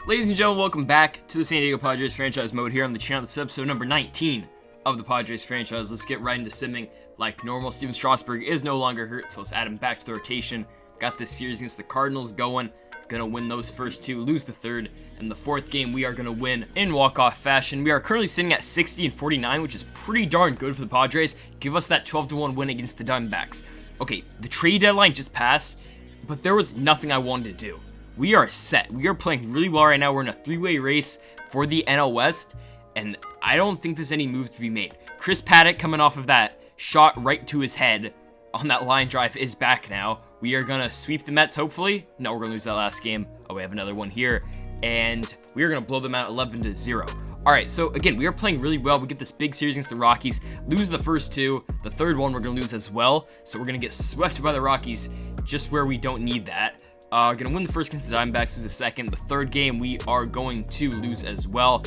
Ladies and gentlemen, welcome back to the San Diego Padres franchise mode here on the channel. This is episode number 19 of the Padres franchise. Let's get right into simming like normal. Steven Strasburg is no longer hurt, so let's add him back to the rotation. Got this series against the Cardinals going. Gonna win those first two, lose the third, and the fourth game we are gonna win in walk-off fashion. We are currently sitting at 60-49, which is pretty darn good for the Padres. Give us that 12-1 win against the Diamondbacks. Okay, the trade deadline just passed, but there was nothing I wanted to do. We are set. We are playing really well right now. We're in a three-way race for the NL West, and I don't think there's any moves to be made. Chris Paddock, coming off of that shot right to his head on that line drive, is back now. We are going to sweep the Mets, hopefully. No, we're going to lose that last game. Oh, we have another one here, and we are going to blow them out 11-0. All right, so again, we are playing really well. We get this big series against the Rockies, lose the first two. The third one we're going to lose as well, so we're going to get swept by the Rockies just where we don't need that. Gonna win the first against the Diamondbacks, lose the second. The third game we are going to lose as well.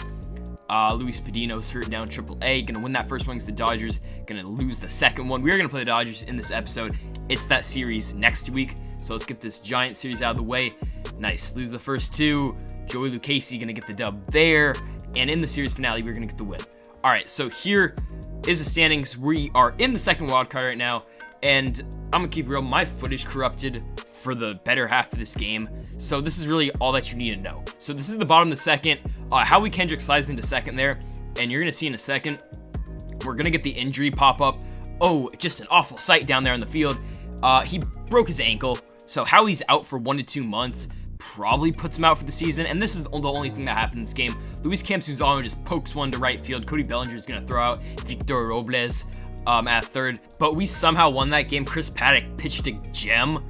Luis Padino's hurt down AAA. Gonna win that first one against the Dodgers. Gonna lose the second one. We are gonna play the Dodgers in this episode. It's that series next week. So let's get this giant series out of the way. Nice. Lose the first two. Joey Lucchesi gonna get the dub there. And in the series finale, we're gonna get the win. All right, so here is the standings. We are in the second wild card right now. And I'm gonna keep it real, my footage corrupted for the better half of this game. So this is really all that you need to know. So this is the bottom of the second. Howie Kendrick slides into second there. And you're gonna see in a second, we're gonna get the injury pop up. Oh, just an awful sight down there on the field. He broke his ankle. So Howie's out for 1 to 2 months. Probably puts him out for the season. And this is the only thing that happened in this game. Luis Campuzano just pokes one to right field. Cody Bellinger is gonna throw out Victor Robles at third, but we somehow won that game. Chris Paddock pitched a gem,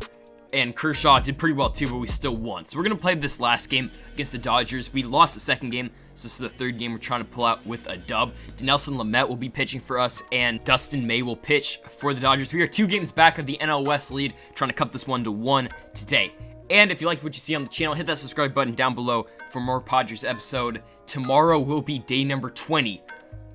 and Kershaw did pretty well too, but we still won. So we're gonna play this last game against the Dodgers. We lost the second game, so this is the third game we're trying to pull out with a dub. Dinelson Lamet will be pitching for us, and Dustin May will pitch for the Dodgers. We are 2 games back of the NL West lead, trying to cut this 1-1 today. And if you like what you see on the channel, hit that subscribe button down below for more Padres episode. Tomorrow will be day number 20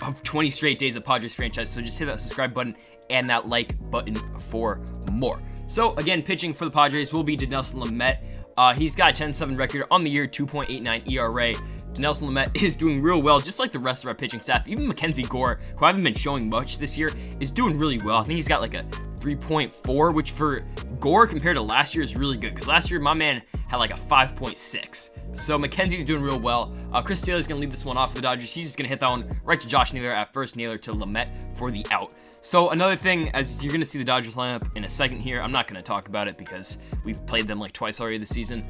of 20 straight days of Padres franchise, so just hit that subscribe button and that like button for more. So again, pitching for the Padres will be Dinelson Lamet. He's got a 10-7 record on the year, 2.89 ERA. Dinelson Lamet is doing real well, just like the rest of our pitching staff. Even Mackenzie Gore, who I haven't been showing much this year, is doing really well. I think he's got like a 3.4, which for Gore compared to last year is really good, because last year my man had like a 5.6. So Mackenzie's doing real well. Chris Taylor's going to lead this one off for the Dodgers. He's just going to hit that one right to Josh Naylor at first, Naylor to Lamet for the out. So another thing, as you're going to see the Dodgers lineup in a second here, I'm not going to talk about it because we've played them like twice already this season.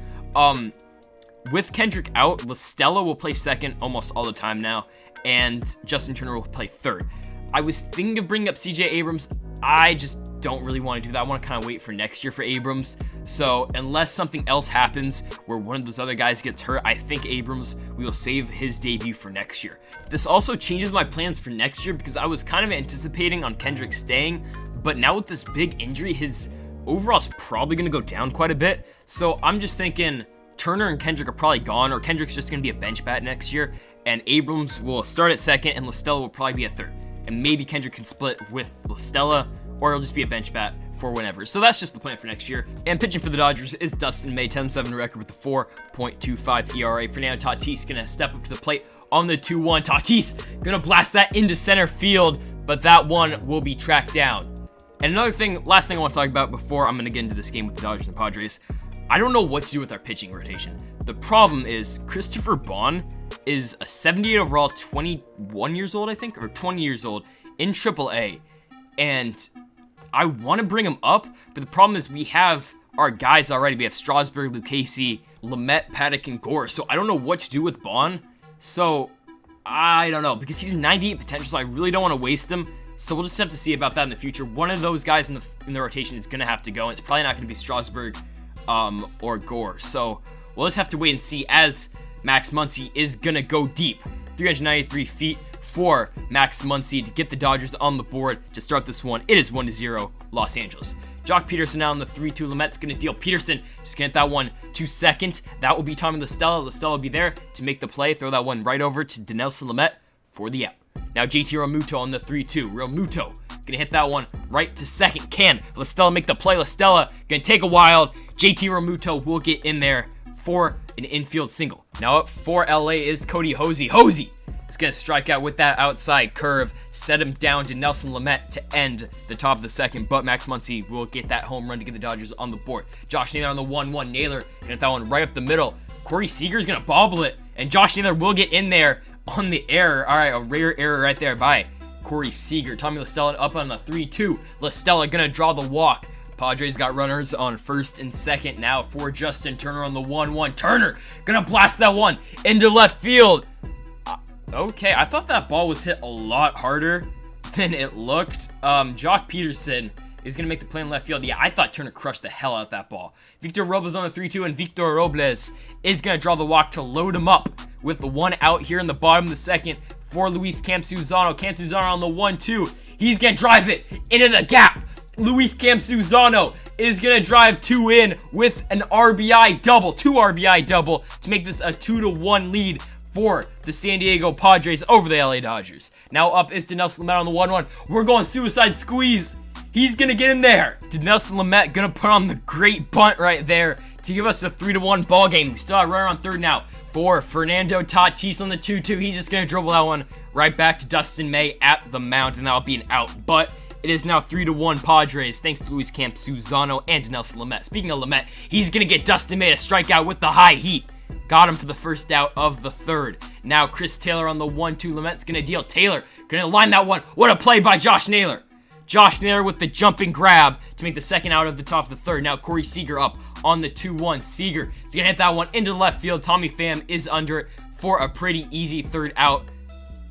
With Kendrick out, LaStella will play second almost all the time now, and Justin Turner will play third. I was thinking of bringing up CJ Abrams. I just don't really want to do that. I want to kind of wait for next year for Abrams. So unless something else happens where one of those other guys gets hurt, I think Abrams, we will save his debut for next year. This also changes my plans for next year because I was kind of anticipating on Kendrick staying, but now with this big injury, his overall is probably going to go down quite a bit. So I'm just thinking Turner and Kendrick are probably gone, or Kendrick's just going to be a bench bat next year, and Abrams will start at second, and LaStella will probably be at third. And maybe Kendrick can split with LaStella, or it'll just be a bench bat for whenever. So that's just the plan for next year. And pitching for the Dodgers is Dustin May, 10-7 record with a 4.25 ERA. Fernando Tatis gonna step up to the plate on the 2-1. Tatis gonna blast that into center field, but that one will be tracked down. And another thing, last thing I want to talk about before I'm gonna get into this game with the Dodgers and Padres, I don't know what to do with our pitching rotation. The problem is Christopher Bond is a 78 overall, 21 years old, I think, or 20 years old in AAA. And I want to bring him up, but the problem is we have our guys already. We have Strasburg, Lucchesi, Lamet, Paddock, and Gore. So I don't know what to do with Bond. So I don't know, because he's 98 potential, so I really don't want to waste him. So we'll just have to see about that in the future. One of those guys in the rotation is going to have to go, and it's probably not going to be Strasburg or Gore. So we'll just have to wait and see, as Max Muncy is going to go deep. 393 feet for Max Muncy to get the Dodgers on the board to start this one. It is 1-0 Los Angeles. Jock Peterson now on the 3-2. Lamet's going to deal. Peterson just going to get that one to second. That will be Tommy LaStella. LaStella will be there to make the play. Throw that one right over to Dinelson Lamet for the out. Now JT Realmuto on the 3-2. Realmuto gonna hit that one right to second. Can LaStella make the play? LaStella gonna take a wild. JT Realmuto will get in there for an infield single. Now up for LA is Cody Hosey. Hosey is going to strike out with that outside curve, set him down to Nelson Lamet to end the top of the second, but Max Muncy will get that home run to get the Dodgers on the board. Josh Naylor on the 1-1. Naylor going to hit that one right up the middle. Corey Seager's going to bobble it, and Josh Naylor will get in there on the error. All right, a rare error right there by Corey Seager. Tommy La Stella up on the 3-2. La Stella going to draw the walk. Padres got runners on first and second now for Justin Turner on the 1-1. Turner gonna blast that one into left field. Okay, I thought that ball was hit a lot harder than it looked. Jock Peterson is gonna make the play in left field. Yeah, I thought Turner crushed the hell out of that ball. Victor Robles on the 3-2, and Victor Robles is gonna draw the walk to load him up with the one out here in the bottom of the second for Luis Campuzano. Campuzano on the 1-2. He's gonna drive it into the gap. Luis Campuzano is going to drive 2 in with an RBI double, 2 RBI double to make this a 2-1 lead for the San Diego Padres over the LA Dodgers. Now up is Dinelson Lamet on the 1-1. We're going suicide squeeze. He's going to get in there. Dinelson Lamet going to put on the great bunt right there to give us a 3-1 ball game. We still have a runner on third now for Fernando Tatis on the 2-2. He's just going to dribble that one right back to Dustin May at the mound, and that'll be an out. But it is now 3-1 Padres, thanks to Luis Campuzano and Nelson Lamet. Speaking of Lamet, he's going to get Dustin May to strike out with the high heat. Got him for the first out of the third. Now Chris Taylor on the 1-2. Lamet's going to deal. Taylor going to line that one. What a play by Josh Naylor. Josh Naylor with the jumping grab to make the second out of the top of the third. Now Corey Seager up on the 2-1. Seager is going to hit that one into left field. Tommy Pham is under it for a pretty easy third out.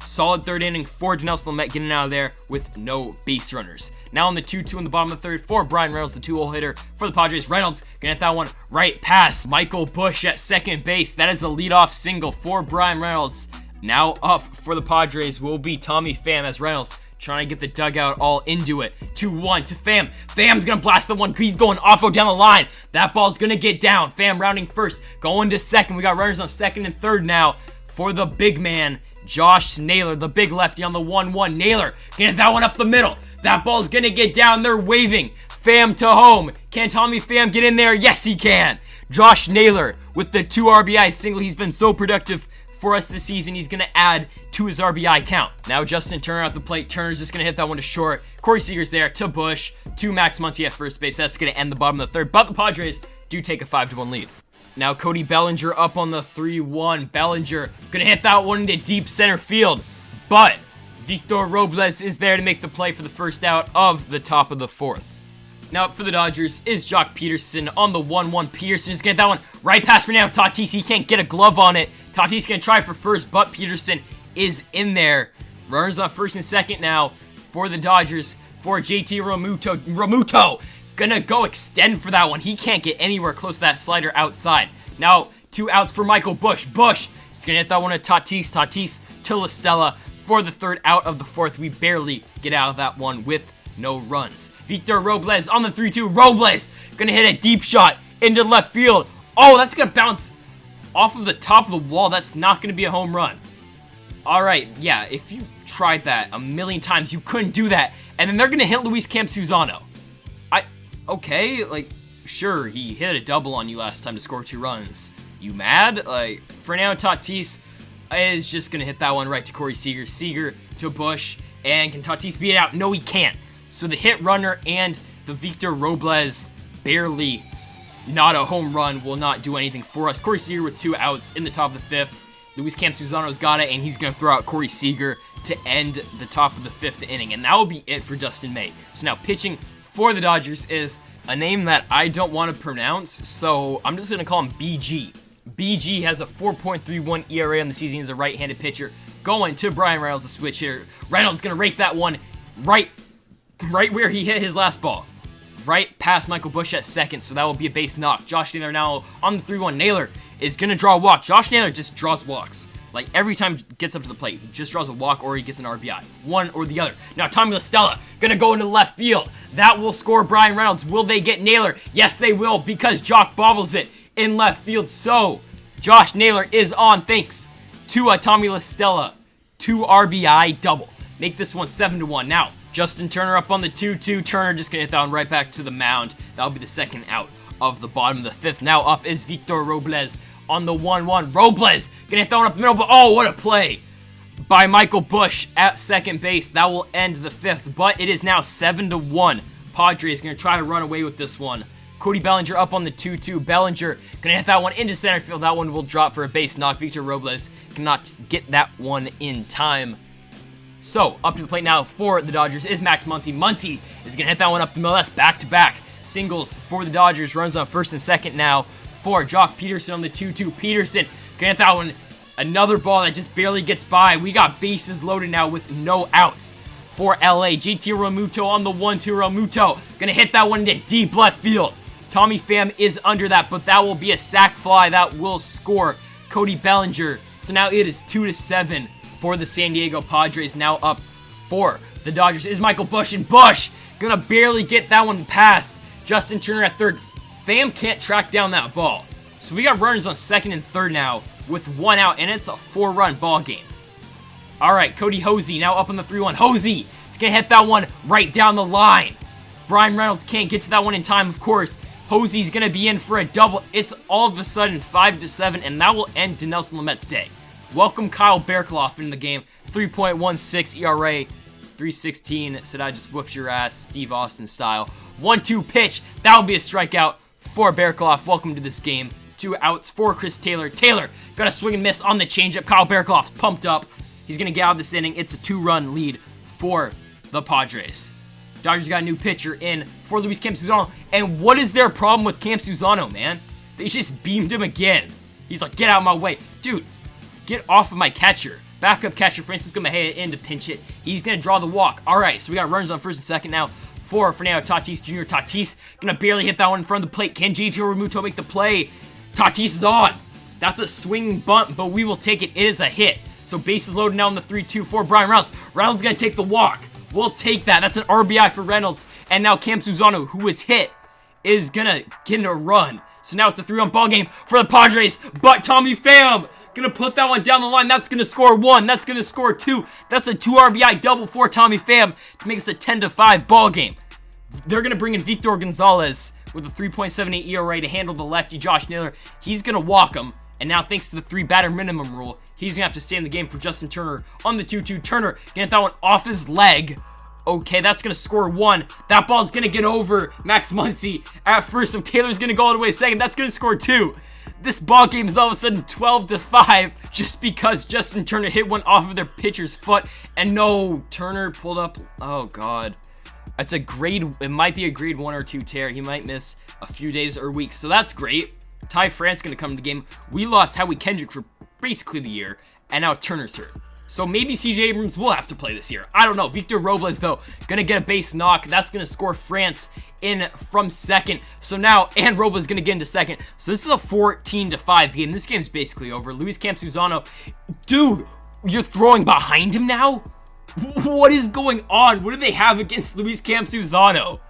Solid third inning for Dinelson Lamet getting out of there with no base runners. Now on the 2-2 in the bottom of the third for Brian Reynolds, the 2-hole hitter for the Padres. Reynolds gonna hit that one right past Michael Busch at second base. That is a leadoff single for Brian Reynolds. Now up for the Padres will be Tommy Pham as Reynolds trying to get the dugout all into it. 2-1 to Pham. Pham's gonna blast the one. He's going oppo down the line. That ball's gonna get down. Pham rounding first, going to second. We got runners on second and third now for the big man, Josh Naylor, the big lefty on the 1-1. Naylor gonna hit that one up the middle. That ball's gonna get down. They're waving. Pham to home. Can Tommy Pham get in there? Yes, he can. Josh Naylor with the 2 RBI single. He's been so productive for us this season. He's gonna add to his RBI count. Now Justin Turner at the plate. Turner's just gonna hit that one to short. Corey Seager's there to Busch, to Max Muncy at first base. That's gonna end the bottom of the third, but the Padres do take a 5-1 lead. Now Cody Bellinger up on the 3-1. Bellinger gonna hit that one into deep center field, but Victor Robles is there to make the play for the first out of the top of the fourth. Now up for the Dodgers is Jock Peterson on the 1-1. Peterson's gonna get that one right past Fernando Tatis. He can't get a glove on it. Tatis gonna try for first, but Peterson is in there. Runners on first and second now for the Dodgers for JT Realmuto. Gonna go extend for that one. He can't get anywhere close to that slider outside. Now 2 outs for Michael Busch. Busch is gonna hit that one to Tatis. Tatis to La Stella for the third out of the fourth. We barely get out of that one with no runs. Victor Robles on the 3-2. Robles gonna hit a deep shot into left field. Oh, that's gonna bounce off of the top of the wall. That's not gonna be a home run. All right, yeah, if you tried that a million times, you couldn't do that. And then they're gonna hit Luis Campuzano. Okay, like, sure, he hit a double on you last time to score 2 runs. You mad? Like, Fernando Tatis is just gonna hit that one right to Corey Seager. Seager to Busch, and can Tatis beat it out? No, he can't. So the hit runner and the Victor Robles barely not a home run will not do anything for us. Corey Seager with 2 outs in the top of the 5th. Luis Campuzano's got it, and he's gonna throw out Corey Seager to end the top of the 5th inning, and that will be it for Dustin May. So now pitching for the Dodgers is a name that I don't want to pronounce, so I'm just going to call him BG. BG has a 4.31 ERA on the season. He's a right-handed pitcher. Going to Brian Reynolds, the switch hitter. Reynolds going to rake that one right where he hit his last ball. Right past Michael Busch at second, so that will be a base knock. Josh Naylor now on the 3-1. Naylor is going to draw a walk. Josh Naylor just draws walks. Like, every time he gets up to the plate, he just draws a walk or he gets an RBI. One or the other. Now, Tommy La Stella gonna go into left field. That will score Brian Reynolds. Will they get Naylor? Yes, they will, because Jock bobbles it in left field. So, Josh Naylor is on thanks to a Tommy La Stella 2 RBI double. Make this one 7-1. Now, Justin Turner up on the 2-2. Turner just gonna hit that one right back to the mound. That'll be the second out of the bottom of the 5th. Now up is Victor Robles on the 1-1. Robles gonna hit that one up the middle, but oh, what a play by Michael Busch at second base. That will end the 5th, but it is now 7-1. Padres gonna try to run away with this one. Cody Bellinger up on the 2-2. Bellinger gonna hit that one into center field. That one will drop for a base knock. Victor Robles cannot get that one in time. So, up to the plate now for the Dodgers is Max Muncy. Muncy is gonna hit that one up the middle. That's back-to-back singles for the Dodgers. Runs on first and second now for Jock Peterson on the 2-2. Peterson gonna hit that one. Another ball that just barely gets by. We got bases loaded now with no outs for LA. JT Realmuto on the 1-2. Realmuto gonna hit that one into deep left field. Tommy Pham is under that, but that will be a sac fly that will score Cody Bellinger. So now it is 2-7 for the San Diego Padres. Now up for the Dodgers is Michael Busch, and Busch gonna barely get that one past Justin Turner at third. Pham can't track down that ball. So we got runners on second and third now with 1 out, and it's a 4-run ball game. All right, Cody Hosey now up on the 3-1. Hosey is gonna hit that one right down the line. Brian Reynolds can't get to that one in time, of course. Hosey's gonna be in for a double. It's all of a sudden 5-7, and that will end Dinelson Lamet's day. Welcome Kyle Bearclough in the game. 3.16 ERA, 316. Said I just whoops your ass, Steve Austin style. 1-2 pitch. That will be a strikeout for Bearclough. Welcome to this game. 2 outs for Chris Taylor. Taylor got a swing and miss on the changeup. Kyle Bearclough's pumped up. He's gonna get out of this inning. It's a 2-run lead for the Padres. Dodgers got a new pitcher in for Luis Campusano. And what is their problem with Campusano, man? They just beamed him again. He's like, get out of my way. Dude, get off of my catcher. Backup catcher Francisco Mejia in to pinch it. He's going to draw the walk. All right, so we got runners on first and second now for Fernando Tatis Jr. Tatis going to barely hit that one in front of the plate. Can JT Realmuto make the play? Tatis is on. That's a swinging bunt, but we will take it. It is a hit. So bases loaded now on the 3-2 for Brian Reynolds. Reynolds going to take the walk. We'll take that. That's an RBI for Reynolds. And now Cam Suzano, who was hit, is going to get in a run. So now it's a 3-run ball game for the Padres. But Tommy Pham going to put that one down the line. That's going to score 1. That's going to score 2. That's a 2 RBI double for Tommy Pham to make us a 10-5 ball game. They're going to bring in Victor Gonzalez with a 3.78 ERA to handle the lefty Josh Naylor. He's going to walk him. And now, thanks to the 3-batter minimum rule, he's going to have to stay in the game for Justin Turner on the 2-2. Turner going to get that one off his leg. Okay, that's going to score 1. That ball's going to get over Max Muncy at first, so Taylor's going to go all the way to second. That's going to score 2. This ball game is all of a sudden 12-5 just because Justin Turner hit one off of their pitcher's foot. And no, Turner pulled up. Oh, God. It's a grade. It might be a grade 1 or 2 tear. He might miss a few days or weeks, so that's great. Ty France going to come to the game. We lost Howie Kendrick for basically the year, and now Turner's hurt. So maybe CJ Abrams will have to play this year. I don't know. Victor Robles, though, going to get a base knock. That's going to score France in from second. So now, and Robles going to get into second. So this is a 14-5 game. This game's basically over. Luis Campusano, dude, you're throwing behind him now? What is going on? What do they have against Luis Campusano?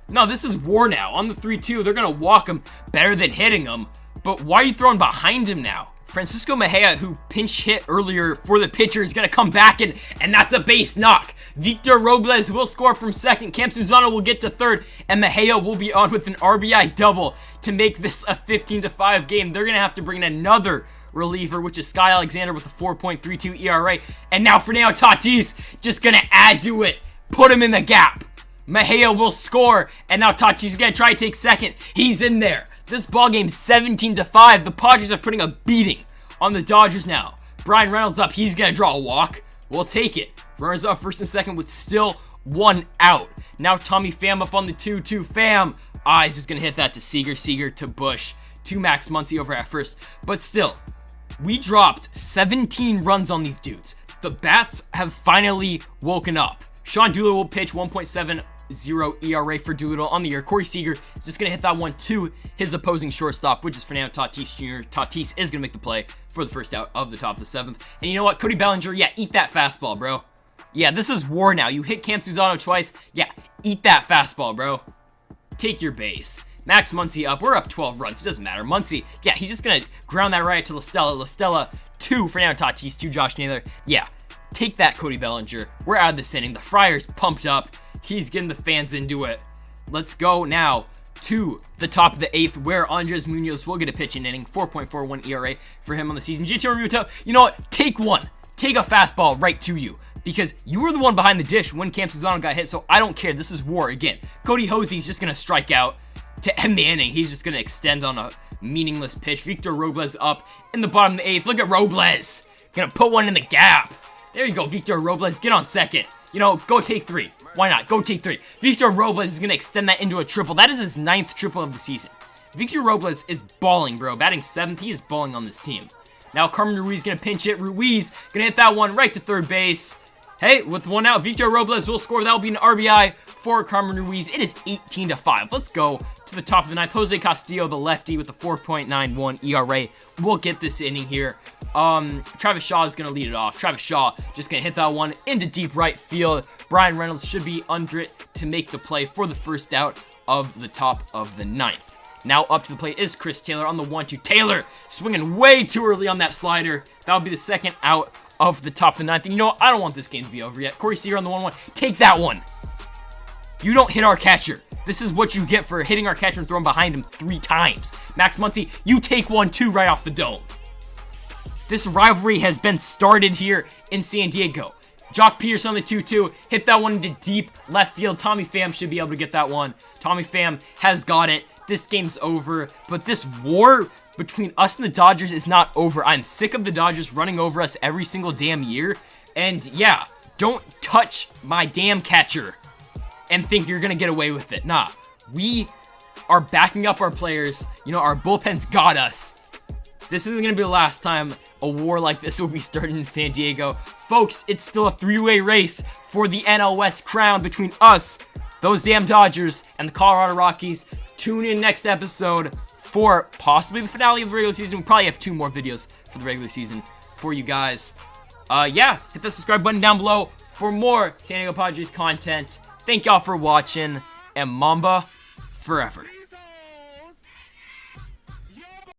No, this is war now. On the 3-2, they're going to walk him better than hitting him. But why are you throwing behind him now? Francisco Mejia, who pinch hit earlier for the pitcher, is going to come back, and that's a base knock. Victor Robles will score from second. Cam Suzano will get to third, and Mejia will be on with an RBI double to make this a 15-5 game. They're going to have to bring in another reliever, which is Sky Alexander with a 4.32 ERA. And now Fernando Tatis just going to add to it. Put him in the gap. Mejia will score, and now Tatis is going to try to take second. He's in there. This ballgame's 17-5. The Padres are putting a beating on the Dodgers now. Brian Reynolds up. He's going to draw a walk. We'll take it. Runners up first and second with still 1 out. Now Tommy Pham up on the 2-2. Pham. He's just going to hit that to Seager. Seager to Busch. To Max Muncy over at first. But still, we dropped 17 runs on these dudes. The bats have finally woken up. Sean Doolittle will pitch 1.70 ERA for Doolittle on the year. Corey Seager is just going to hit that one to his opposing shortstop, which is Fernando Tatis Jr. Tatis is going to make the play for the first out of the top of the 7th. And you know what? Cody Bellinger, yeah, eat that fastball, bro. Yeah, this is war now. You hit Cam Suzano twice. Yeah, eat that fastball, bro. Take your base. Max Muncy up. We're up 12 runs. It doesn't matter. Muncy, yeah, he's just going to ground that right to La Stella. La Stella to Fernando Tatis to Josh Naylor. Yeah, take that, Cody Bellinger. We're out of this inning. The Friar's pumped up. He's getting the fans into it. Let's go now. to the top of the 8th, where Andres Munoz will get a pitching inning. 4.41 ERA for him on the season. JT Realmuto, you know what? Take one. Take a fastball right to you, because you were the one behind the dish when Cam Suzano got hit, so I don't care. This is war again. Cody Hosey's just going to strike out to end the inning. He's just going to extend on a meaningless pitch. Victor Robles up in the bottom of the 8th. Look at Robles. Going to put one in the gap. There you go, Victor Robles. Get on second. You know, go take 3. Why not? Go take 3. Victor Robles is going to extend that into a triple. That is his 9th triple of the season. Victor Robles is balling, bro. Batting 7th. He is balling on this team. Now, Carmen Ruiz going to pinch hit. Ruiz going to hit that one right to third base. Hey, with 1 out, Victor Robles will score. That will be an RBI for Carmen Ruiz. It is 18-5. Let's go to the top of the 9th. Jose Castillo, the lefty, with a 4.91 ERA, will get this inning here. Travis Shaw is going to lead it off. Travis Shaw just going to hit that one into deep right field. Brian Reynolds should be under it to make the play for the first out of the top of the 9th. Now up to the plate is Chris Taylor on the 1-2. Taylor swinging way too early on that slider. That will be the second out of the top of the 9th. And you know what? I don't want this game to be over yet. Corey Seager on the 1-1. Take that one. You don't hit our catcher. This is what you get for hitting our catcher and throwing behind him 3 times. Max Muncy, you take 1 too right off the dome. This rivalry has been started here in San Diego. Jock Peterson on the 2-2. Hit that one into deep left field. Tommy Pham should be able to get that one. Tommy Pham has got it. This game's over, but this war between us and the Dodgers is not over. I'm sick of the Dodgers running over us every single damn year. And yeah, don't touch my damn catcher and think you're going to get away with it. Nah, we are backing up our players. You know, our bullpen's got us. This isn't going to be the last time a war like this will be started in San Diego. Folks, it's still a 3-way race for the NL West crown between us, those damn Dodgers, and the Colorado Rockies. Tune in next episode for possibly the finale of the regular season. We probably have 2 more videos for the regular season for you guys. Yeah, hit the subscribe button down below for more San Diego Padres content. Thank y'all for watching, and Mamba forever.